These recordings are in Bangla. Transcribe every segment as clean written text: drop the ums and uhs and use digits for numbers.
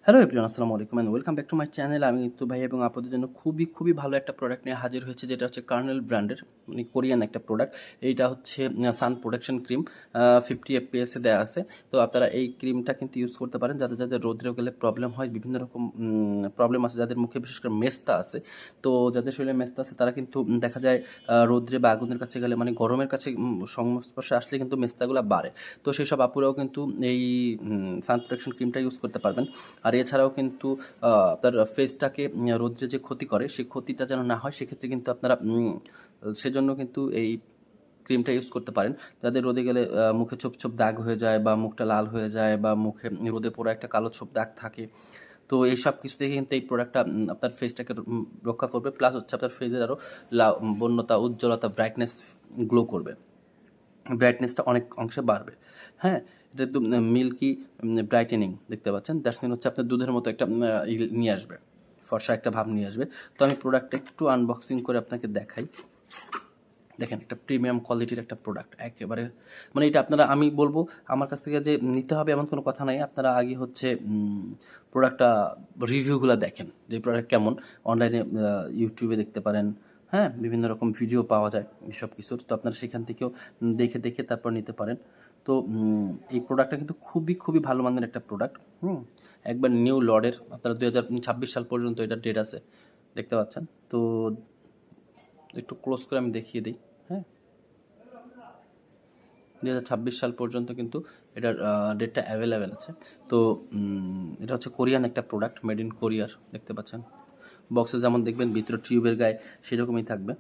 হ্যালো এভরিওয়ান, আসসালামু আলাইকুম and welcome back to my channel. আমি তো ভাই এবং আপনাদের জন্য খুবই ভালো একটা প্রোডাক্ট নিয়ে হাজির হয়েছে, যেটা হচ্ছে কার্নেল ব্র্যান্ডের, মানে কোরিয়ান একটা প্রোডাক্ট। এইটা হচ্ছে সান প্রোটেকশন ক্রিম, 50 FPS এ দেওয়া আছে। তো আপনারা এই ক্রিমটা কিন্তু ইউজ করতে পারেন যাদের যাদের রোদ্রে গেলে প্রবলেম হয়, বিভিন্ন রকম প্রবলেম আছে, যাদের মুখে বিশেষ করে মেস্তা আছে। তো যাদের শরীরে মেস্তা আছে তারা কিন্তু দেখা যায় রোদ্রে বা আগুনের কাছে গেলে, মানে গরমের কাছে সংস্পর্শে আসলে কিন্তু মেস্তাগুলো বাড়ে। তো সেই সব আপুরাও কিন্তু এই সান প্রোটেকশন ক্রিমটা ইউজ করতে পারবেন। আর এছাড়াও কিন্তু আপনার ফেসটাকে রৌদ্রে যে ক্ষতি করে, সেই ক্ষতিটা যেন না হয়, সেক্ষেত্রে কিন্তু আপনারা সেজন্য কিন্তু এই ক্রিমটা ইউজ করতে পারেন। যাদের রোদে গেলে মুখে ছোপ ছোপ দাগ হয়ে যায়, বা মুখটা লাল হয়ে যায়, বা মুখে রোদে পড়া একটা কালো ছোপ দাগ থাকে, তো এই সব কিছু থেকে কিন্তু এই প্রোডাক্টটা আপনার ফেসটাকে রক্ষা করবে। প্লাস হচ্ছে আপনার ফেসের আরও বন্যতা, উজ্জ্বলতা, ব্রাইটনেস, গ্লো করবে, ব্রাইটনেসটা অনেক অংশে বাড়বে। হ্যাঁ, এটা একদম মিল্কি ব্রাইটেনিং দেখতে পাচ্ছেন। দ্যাটস মিন হচ্ছে আপনার দুধের মতো একটা নিয়ে আসবে, ফর্সা একটা ভাব নিয়ে আসবে। তো আমি প্রোডাক্টটা একটু আনবক্সিং করে আপনাকে দেখাই। দেখেন, একটা প্রিমিয়াম কোয়ালিটির একটা প্রোডাক্ট একেবারে, মানে এটা আপনারা, আমি বলবো আমার কাছ থেকে যে নিতে হবে এমন কোনো কথা নাই। আপনারা আগে হচ্ছে প্রোডাক্টটা রিভিউগুলো দেখেন, যে প্রোডাক্ট কেমন। অনলাইনে ইউটিউবে দেখতে পারেন, হ্যাঁ, বিভিন্ন রকম ভিডিও পাওয়া যায় এসব কিছুর। তো আপনারা সেখান থেকেও দেখে দেখে তারপর নিতে পারেন। তো এই প্রোডাক্টটা কিন্তু খুবই ভালো মানের একটা প্রোডাক্ট। একবার নিউ লর্ডের, আপনারা 2026 সাল পর্যন্ত এটা ডেট আছে, দেখতে পাচ্ছেন। তো একটু ক্লোজ করে আমি দেখিয়ে দিই। হ্যাঁ, 2026 সাল পর্যন্ত কিন্তু এটার ডেটটা অ্যাভেলেবেল আছে। তো এটা হচ্ছে কোরিয়ান একটা প্রোডাক্ট, মেড ইন কোরিয়ার, দেখতে পাচ্ছেন। বক্সে যেমন দেখবেন ভিতরে টিউবের গায়ে সেরকমই থাকবে।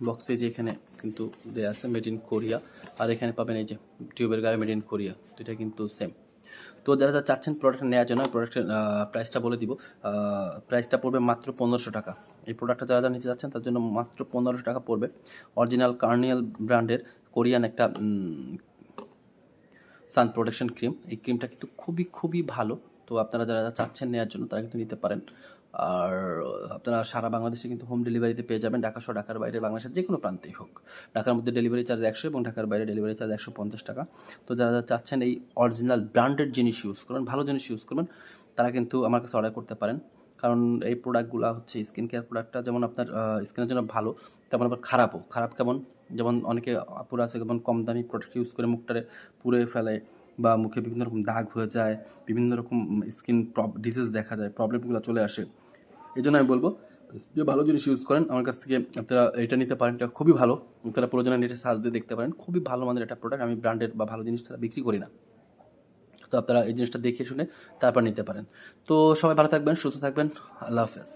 বক্সে যে এখানে কিন্তু দেয়া আছে মেড ইন কোরিয়া, আর এখানে পাবেন এই যে টিউবের গায়ে মেড ইন কোরিয়া, তো এটা কিন্তু সেম। তো যারা যারা চাচ্ছেন প্রোডাক্টটা নেওয়ার জন্য, প্রোডাক্টের প্রাইসটা বলে দিব। প্রাইসটা পড়বে মাত্র 1500 টাকা। এই প্রোডাক্টটা যারা যারা নিতে চাচ্ছেন তার জন্য মাত্র 1500 টাকা পড়বে। অরিজিনাল কার্নিয়াল ব্র্যান্ডের কোরিয়ান একটা সান প্রোটেকশন ক্রিম। এই ক্রিমটা কিন্তু খুবই ভালো। তো আপনারা যারা যারা চাচ্ছেন নেওয়ার জন্য তারা কিন্তু নিতে পারেন। আর আপনারা সারা বাংলাদেশে কিন্তু হোম ডেলিভারিতে পেয়ে যাবেন, ঢাকা সহ ঢাকার বাইরে, বাংলাদেশের যে কোনো প্রান্তেই হোক। ঢাকার মধ্যে ডেলিভারি চার্জ 100 এবং ঢাকার বাইরে ডেলিভারি চার্জ 150 টাকা। তো যারা যারা চাচ্ছেন এই অরিজিনাল ব্র্যান্ডেড জিনিস ইউজ করবেন, ভালো জিনিস ইউজ করবেন, তারা কিন্তু আমার কাছে অর্ডার করতে পারেন। কারণ এই প্রোডাক্টগুলো হচ্ছে স্কিন কেয়ার প্রোডাক্টটা যেমন আপনার স্কিনের জন্য ভালো, তেমন আবার খারাপও। খারাপ কেমন? যেমন অনেকে আপুরা আছে যেমন কম দামি প্রোডাক্ট ইউজ করে মুখটারে পুড়ে ফেলে, বা মুখে বিভিন্ন রকম দাগ হয়ে যায়, বিভিন্ন রকম স্কিন ডিজিজ দেখা যায়, প্রবলেমগুলো চলে আসে। এই জন্য আমি বলবো যে ভালো জিনিস ইউজ করেন, আমার কাছ থেকে আপনারা এটা নিতে পারেন। এটা খুবই ভালো, আপনারা প্রয়োজনে নেটে সার্চ দিয়ে দেখতে পারেন। খুবই ভালো মানের একটা প্রোডাক্ট। আমি ব্র্যান্ডেড বা ভালো জিনিস ছাড়া বিক্রি করি না। তো আপনারা এই জিনিসটা দেখে শুনে তারপর নিতে পারেন। তো সবাই ভালো থাকবেন, সুস্থ থাকবেন। আল্লাহ হাফেজ।